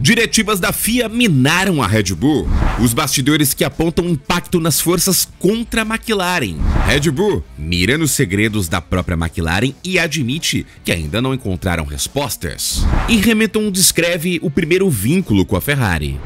Diretivas da FIA minaram a Red Bull. Os bastidores que apontam impacto nas forças contra a McLaren. Red Bull mira nos segredos da própria McLaren e admite que ainda não encontraram respostas. E Hamilton descreve o primeiro vínculo com a Ferrari.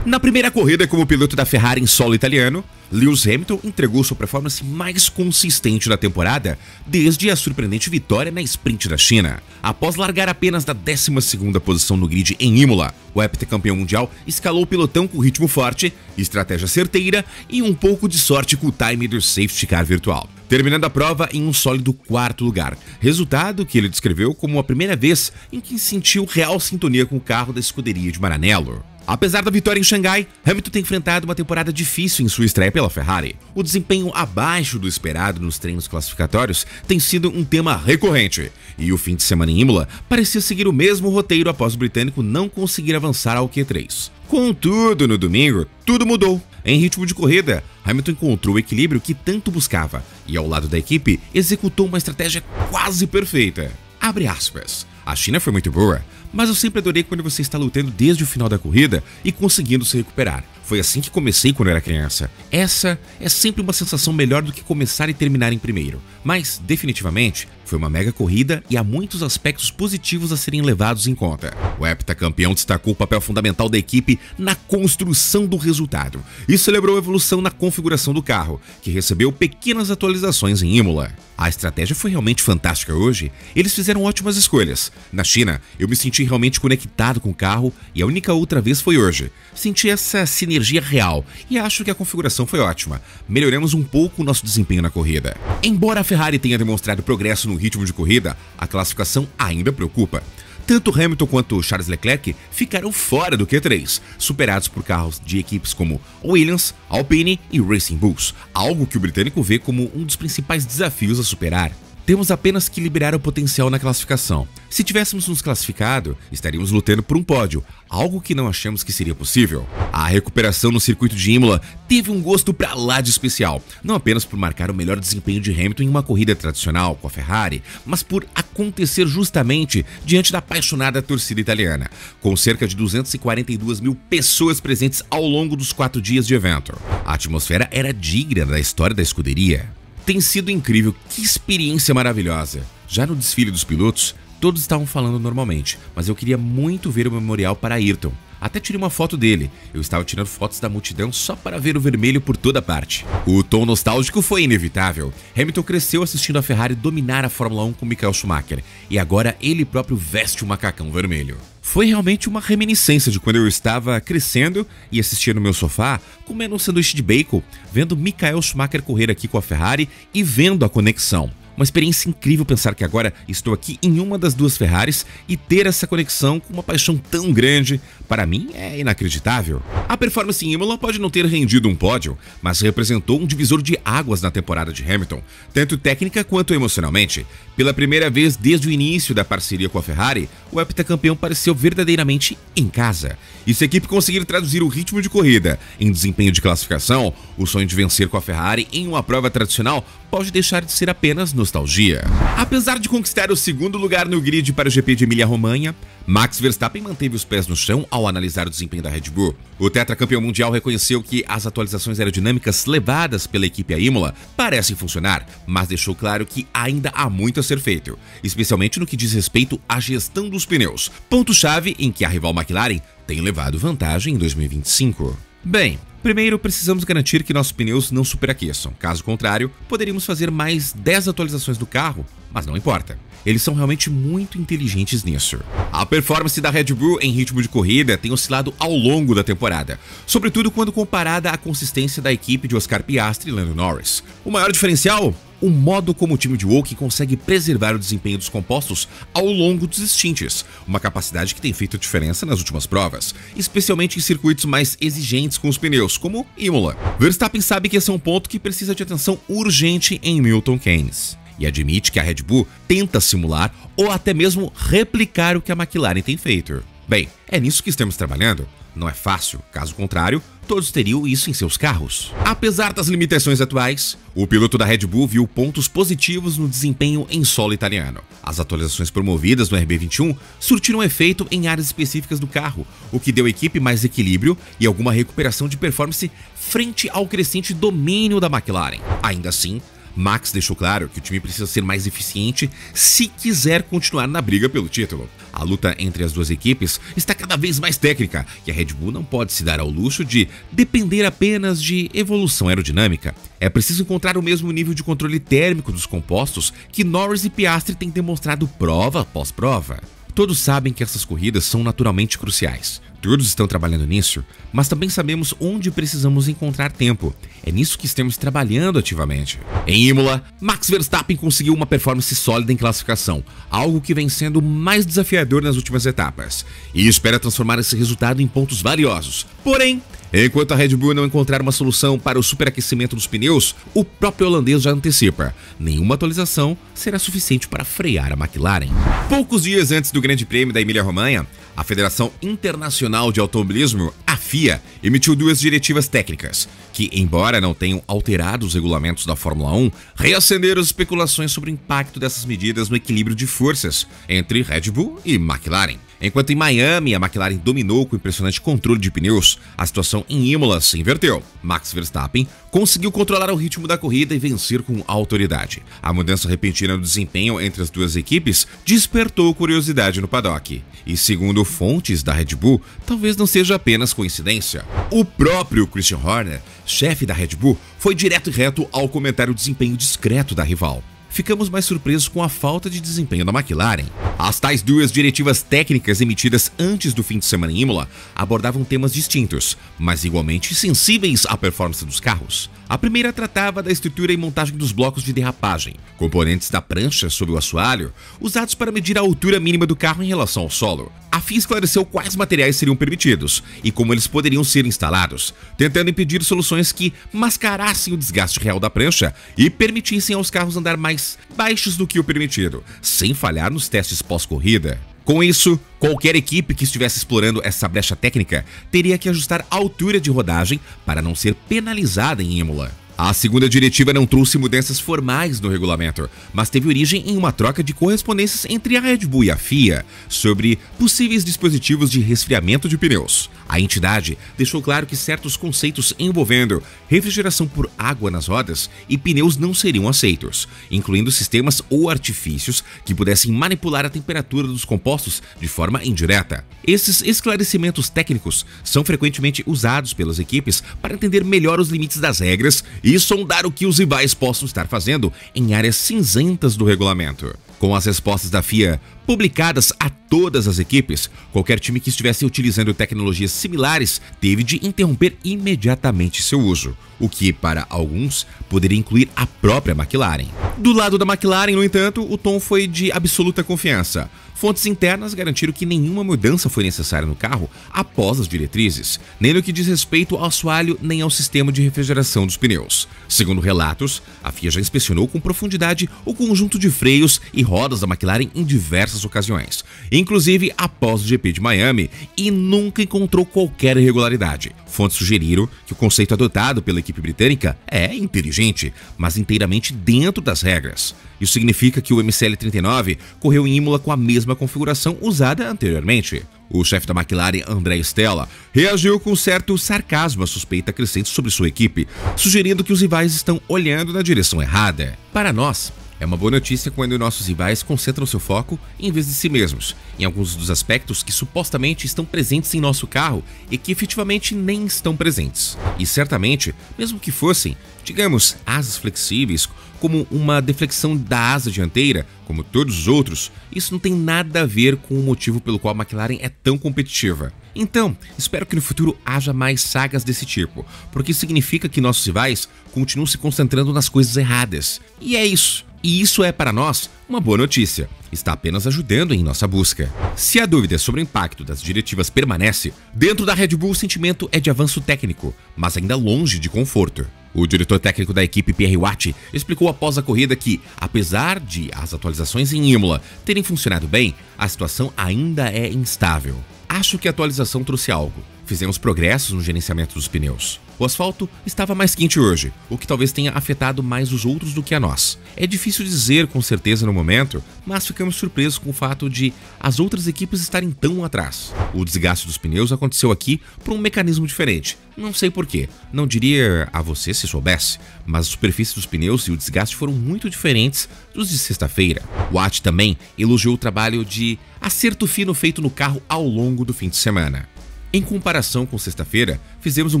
Na primeira corrida como piloto da Ferrari em solo italiano, Lewis Hamilton entregou sua performance mais consistente da temporada desde a surpreendente vitória na sprint da China. Após largar apenas da 12ª posição no grid em Imola, o heptacampeão mundial escalou o pelotão com ritmo forte, estratégia certeira e um pouco de sorte com o time do safety car virtual, terminando a prova em um sólido 4º lugar, resultado que ele descreveu como a primeira vez em que sentiu real sintonia com o carro da escuderia de Maranello. Apesar da vitória em Xangai, Hamilton tem enfrentado uma temporada difícil em sua estreia pela Ferrari. O desempenho abaixo do esperado nos treinos classificatórios tem sido um tema recorrente, e o fim de semana em Imola parecia seguir o mesmo roteiro após o britânico não conseguir avançar ao Q3. Contudo, no domingo, tudo mudou. Em ritmo de corrida, Hamilton encontrou o equilíbrio que tanto buscava e, ao lado da equipe, executou uma estratégia quase perfeita. Abre aspas. A China foi muito boa, mas eu sempre adorei quando você está lutando desde o final da corrida e conseguindo se recuperar. Foi assim que comecei quando era criança. Essa é sempre uma sensação melhor do que começar e terminar em primeiro. Mas, definitivamente, foi uma mega corrida e há muitos aspectos positivos a serem levados em conta. O heptacampeão destacou o papel fundamental da equipe na construção do resultado e celebrou a evolução na configuração do carro, que recebeu pequenas atualizações em Imola. A estratégia foi realmente fantástica hoje. Eles fizeram ótimas escolhas. Na China, eu me senti realmente conectado com o carro e a única outra vez foi hoje. Senti essa sinergia real e acho que a configuração foi ótima. Melhoramos um pouco o nosso desempenho na corrida. Embora a Ferrari tenha demonstrado progresso no ritmo de corrida, a classificação ainda preocupa. Tanto Hamilton quanto Charles Leclerc ficaram fora do Q3, superados por carros de equipes como Williams, Alpine e Racing Bulls, algo que o britânico vê como um dos principais desafios a superar. Temos apenas que liberar o potencial na classificação. Se tivéssemos nos classificado, estaríamos lutando por um pódio, algo que não achamos que seria possível. A recuperação no circuito de Imola teve um gosto pra lá de especial, não apenas por marcar o melhor desempenho de Hamilton em uma corrida tradicional com a Ferrari, mas por acontecer justamente diante da apaixonada torcida italiana, com cerca de 242 mil pessoas presentes ao longo dos 4 dias de evento. A atmosfera era digna da história da escuderia. Tem sido incrível, que experiência maravilhosa. Já no desfile dos pilotos, todos estavam falando normalmente, mas eu queria muito ver o memorial para Ayrton. Até tirei uma foto dele. Eu estava tirando fotos da multidão só para ver o vermelho por toda parte. O tom nostálgico foi inevitável. Hamilton cresceu assistindo a Ferrari dominar a Fórmula 1 com Michael Schumacher, e agora ele próprio veste um macacão vermelho. Foi realmente uma reminiscência de quando eu estava crescendo e assistia no meu sofá, comendo um sanduíche de bacon, vendo Michael Schumacher correr aqui com a Ferrari e vendo a conexão. Uma experiência incrível pensar que agora estou aqui em uma das duas Ferraris e ter essa conexão com uma paixão tão grande, para mim é inacreditável. A performance em Imola pode não ter rendido um pódio, mas representou um divisor de águas na temporada de Hamilton, tanto técnica quanto emocionalmente. Pela primeira vez desde o início da parceria com a Ferrari, o heptacampeão pareceu verdadeiramente em casa. E se a equipe conseguir traduzir o ritmo de corrida em desempenho de classificação, o sonho de vencer com a Ferrari em uma prova tradicional pode deixar de ser apenas nostalgia. Apesar de conquistar o 2º lugar no grid para o GP de Emília-Romanha, Max Verstappen manteve os pés no chão ao analisar o desempenho da Red Bull. O tetracampeão mundial reconheceu que as atualizações aerodinâmicas levadas pela equipe a Imola parecem funcionar, mas deixou claro que ainda há muito a ser feito, especialmente no que diz respeito à gestão dos pneus, ponto-chave em que a rival McLaren tem levado vantagem em 2025. Bem, primeiro precisamos garantir que nossos pneus não superaqueçam. Caso contrário, poderíamos fazer mais 10 atualizações do carro, mas não importa. Eles são realmente muito inteligentes nisso. A performance da Red Bull em ritmo de corrida tem oscilado ao longo da temporada, sobretudo quando comparada à consistência da equipe de Oscar Piastri e Lando Norris. O maior diferencial? O modo como o time de Woking consegue preservar o desempenho dos compostos ao longo dos stints, uma capacidade que tem feito diferença nas últimas provas, especialmente em circuitos mais exigentes com os pneus, como Imola. Verstappen sabe que esse é um ponto que precisa de atenção urgente em Milton Keynes, e admite que a Red Bull tenta simular ou até mesmo replicar o que a McLaren tem feito. Bem, é nisso que estamos trabalhando. Não é fácil, caso contrário, todos teriam isso em seus carros. Apesar das limitações atuais, o piloto da Red Bull viu pontos positivos no desempenho em solo italiano. As atualizações promovidas no RB21 surtiram efeito em áreas específicas do carro, o que deu à equipe mais equilíbrio e alguma recuperação de performance frente ao crescente domínio da McLaren. Ainda assim, Max deixou claro que o time precisa ser mais eficiente se quiser continuar na briga pelo título. A luta entre as duas equipes está cada vez mais técnica e a Red Bull não pode se dar ao luxo de depender apenas de evolução aerodinâmica. É preciso encontrar o mesmo nível de controle térmico dos compostos que Norris e Piastri têm demonstrado prova após prova. Todos sabem que essas corridas são naturalmente cruciais. Todos estão trabalhando nisso, mas também sabemos onde precisamos encontrar tempo. É nisso que estamos trabalhando ativamente. Em Imola, Max Verstappen conseguiu uma performance sólida em classificação, algo que vem sendo mais desafiador nas últimas etapas, e espera transformar esse resultado em pontos valiosos. Porém, enquanto a Red Bull não encontrar uma solução para o superaquecimento dos pneus, o próprio holandês já antecipa: nenhuma atualização será suficiente para frear a McLaren. Poucos dias antes do Grande Prêmio da Emília-Romanha, a Federação Internacional de Automobilismo, a FIA, emitiu duas diretivas técnicas, que, embora não tenham alterado os regulamentos da Fórmula 1, reacenderam as especulações sobre o impacto dessas medidas no equilíbrio de forças entre Red Bull e McLaren. Enquanto em Miami a McLaren dominou com impressionante controle de pneus, a situação em Imola se inverteu. Max Verstappen conseguiu controlar o ritmo da corrida e vencer com autoridade. A mudança repentina no desempenho entre as duas equipes despertou curiosidade no paddock. E segundo fontes da Red Bull, talvez não seja apenas coincidência. O próprio Christian Horner, chefe da Red Bull, foi direto e reto ao comentar o desempenho discreto da rival. Ficamos mais surpresos com a falta de desempenho da McLaren. As tais duas diretivas técnicas emitidas antes do fim de semana em Imola abordavam temas distintos, mas igualmente sensíveis à performance dos carros. A primeira tratava da estrutura e montagem dos blocos de derrapagem, componentes da prancha sob o assoalho, usados para medir a altura mínima do carro em relação ao solo. A FIA esclareceu quais materiais seriam permitidos e como eles poderiam ser instalados, tentando impedir soluções que mascarassem o desgaste real da prancha e permitissem aos carros andar mais baixos do que o permitido, sem falhar nos testes pós-corrida. Com isso, qualquer equipe que estivesse explorando essa brecha técnica teria que ajustar a altura de rodagem para não ser penalizada em Imola. A segunda diretiva não trouxe mudanças formais no regulamento, mas teve origem em uma troca de correspondências entre a Red Bull e a FIA sobre possíveis dispositivos de resfriamento de pneus. A entidade deixou claro que certos conceitos envolvendo refrigeração por água nas rodas e pneus não seriam aceitos, incluindo sistemas ou artifícios que pudessem manipular a temperatura dos compostos de forma indireta. Esses esclarecimentos técnicos são frequentemente usados pelas equipes para entender melhor os limites das regras e sondar o que os rivais possam estar fazendo em áreas cinzentas do regulamento. Com as respostas da FIA publicadas a todas as equipes, qualquer time que estivesse utilizando tecnologias similares teve de interromper imediatamente seu uso, o que, para alguns, poderia incluir a própria McLaren. Do lado da McLaren, no entanto, o tom foi de absoluta confiança. Fontes internas garantiram que nenhuma mudança foi necessária no carro após as diretrizes, nem no que diz respeito ao assoalho nem ao sistema de refrigeração dos pneus. Segundo relatos, a FIA já inspecionou com profundidade o conjunto de freios e rodas da McLaren em diversas ocasiões, inclusive após o GP de Miami, e nunca encontrou qualquer irregularidade. Fontes sugeriram que o conceito adotado pela equipe britânica é inteligente, mas inteiramente dentro das regras. Isso significa que o MCL39 correu em Imola com a mesma configuração usada anteriormente. O chefe da McLaren, André Stella, reagiu com certo sarcasmo à suspeita crescente sobre sua equipe, sugerindo que os rivais estão olhando na direção errada. Para nós, é uma boa notícia quando nossos rivais concentram seu foco em vez de si mesmos, em alguns dos aspectos que supostamente estão presentes em nosso carro e que efetivamente nem estão presentes. E certamente, mesmo que fossem, digamos, asas flexíveis, como uma deflexão da asa dianteira, como todos os outros, isso não tem nada a ver com o motivo pelo qual a McLaren é tão competitiva. Então, espero que no futuro haja mais sagas desse tipo, porque isso significa que nossos rivais continuam se concentrando nas coisas erradas. E é isso. E isso é, para nós, uma boa notícia. Está apenas ajudando em nossa busca. Se a dúvida sobre o impacto das diretivas permanece, dentro da Red Bull o sentimento é de avanço técnico, mas ainda longe de conforto. O diretor técnico da equipe, Pierre Watt, explicou após a corrida que, apesar de as atualizações em Imola terem funcionado bem, a situação ainda é instável. Acho que a atualização trouxe algo. Fizemos progressos no gerenciamento dos pneus. O asfalto estava mais quente hoje, o que talvez tenha afetado mais os outros do que a nós. É difícil dizer com certeza no momento, mas ficamos surpresos com o fato de as outras equipes estarem tão atrás. O desgaste dos pneus aconteceu aqui por um mecanismo diferente. Não sei porquê, não diria a você se soubesse, mas a superfície dos pneus e o desgaste foram muito diferentes dos de sexta-feira. O At também elogiou o trabalho de acerto fino feito no carro ao longo do fim de semana. Em comparação com sexta-feira, fizemos um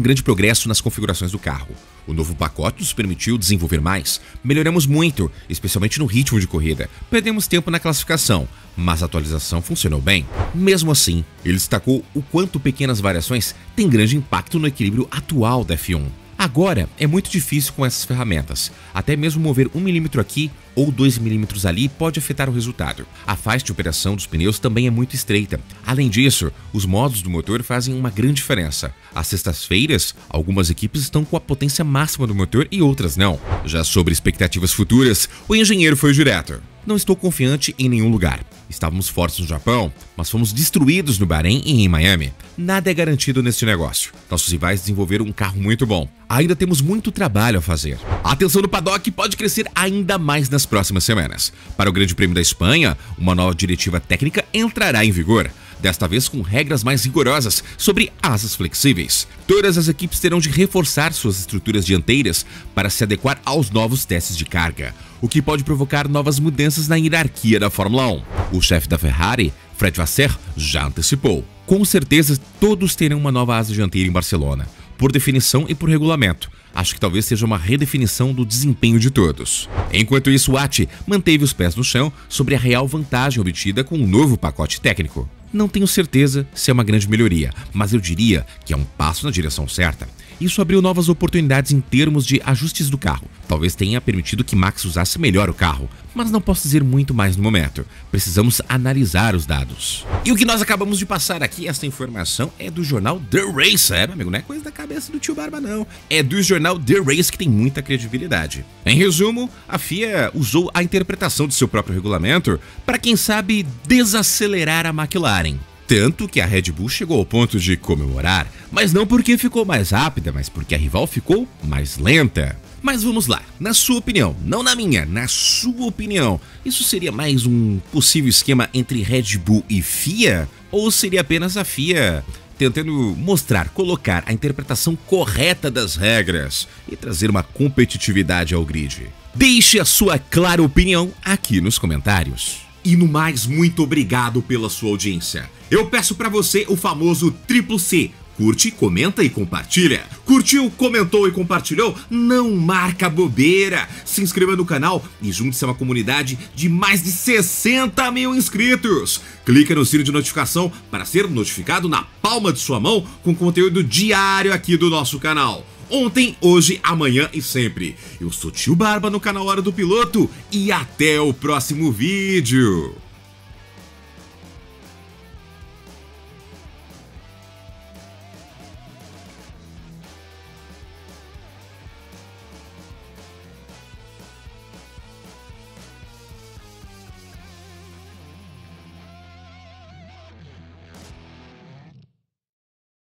grande progresso nas configurações do carro. O novo pacote nos permitiu desenvolver mais, melhoramos muito, especialmente no ritmo de corrida. Perdemos tempo na classificação, mas a atualização funcionou bem. Mesmo assim, ele destacou o quanto pequenas variações têm grande impacto no equilíbrio atual da F1. Agora, é muito difícil com essas ferramentas. Até mesmo mover 1 milímetro aqui ou 2 milímetros ali pode afetar o resultado. A faixa de operação dos pneus também é muito estreita. Além disso, os modos do motor fazem uma grande diferença. Às sextas-feiras, algumas equipes estão com a potência máxima do motor e outras não. Já sobre expectativas futuras, o engenheiro foi direto. Não estou confiante em nenhum lugar. Estávamos fortes no Japão, mas fomos destruídos no Bahrein e em Miami. Nada é garantido neste negócio. Nossos rivais desenvolveram um carro muito bom. Ainda temos muito trabalho a fazer. A atenção do paddock pode crescer ainda mais nas próximas semanas. Para o Grande Prêmio da Espanha, uma nova diretiva técnica entrará em vigor. Desta vez com regras mais rigorosas sobre asas flexíveis. Todas as equipes terão de reforçar suas estruturas dianteiras para se adequar aos novos testes de carga, o que pode provocar novas mudanças na hierarquia da Fórmula 1. O chefe da Ferrari, Fred Vasseur, já antecipou. Com certeza, todos terão uma nova asa dianteira em Barcelona, por definição e por regulamento. Acho que talvez seja uma redefinição do desempenho de todos. Enquanto isso, o At manteve os pés no chão sobre a real vantagem obtida com o novo pacote técnico. Não tenho certeza se é uma grande melhoria, mas eu diria que é um passo na direção certa. Isso abriu novas oportunidades em termos de ajustes do carro. Talvez tenha permitido que Max usasse melhor o carro, mas não posso dizer muito mais no momento. Precisamos analisar os dados. E o que nós acabamos de passar aqui, essa informação é do jornal The Race. Meu amigo, não é coisa da cabeça do tio Barba, não. É do jornal The Race, que tem muita credibilidade. Em resumo, a FIA usou a interpretação de seu próprio regulamento para, quem sabe, desacelerar a McLaren. Tanto que a Red Bull chegou ao ponto de comemorar, mas não porque ficou mais rápida, mas porque a rival ficou mais lenta. Mas vamos lá, na sua opinião, não na minha, na sua opinião, isso seria mais um possível esquema entre Red Bull e FIA? Ou seria apenas a FIA tentando mostrar, colocar a interpretação correta das regras e trazer uma competitividade ao grid? Deixe a sua clara opinião aqui nos comentários. E no mais, muito obrigado pela sua audiência. Eu peço pra você o famoso triplo C. Curte, comenta e compartilha. Curtiu, comentou e compartilhou? Não marca bobeira. Se inscreva no canal e junte-se a uma comunidade de mais de 60 mil inscritos. Clica no sino de notificação para ser notificado na palma de sua mão com conteúdo diário aqui do nosso canal. Ontem, hoje, amanhã e sempre. Eu sou Tio Barba no canal Hora do Piloto e até o próximo vídeo.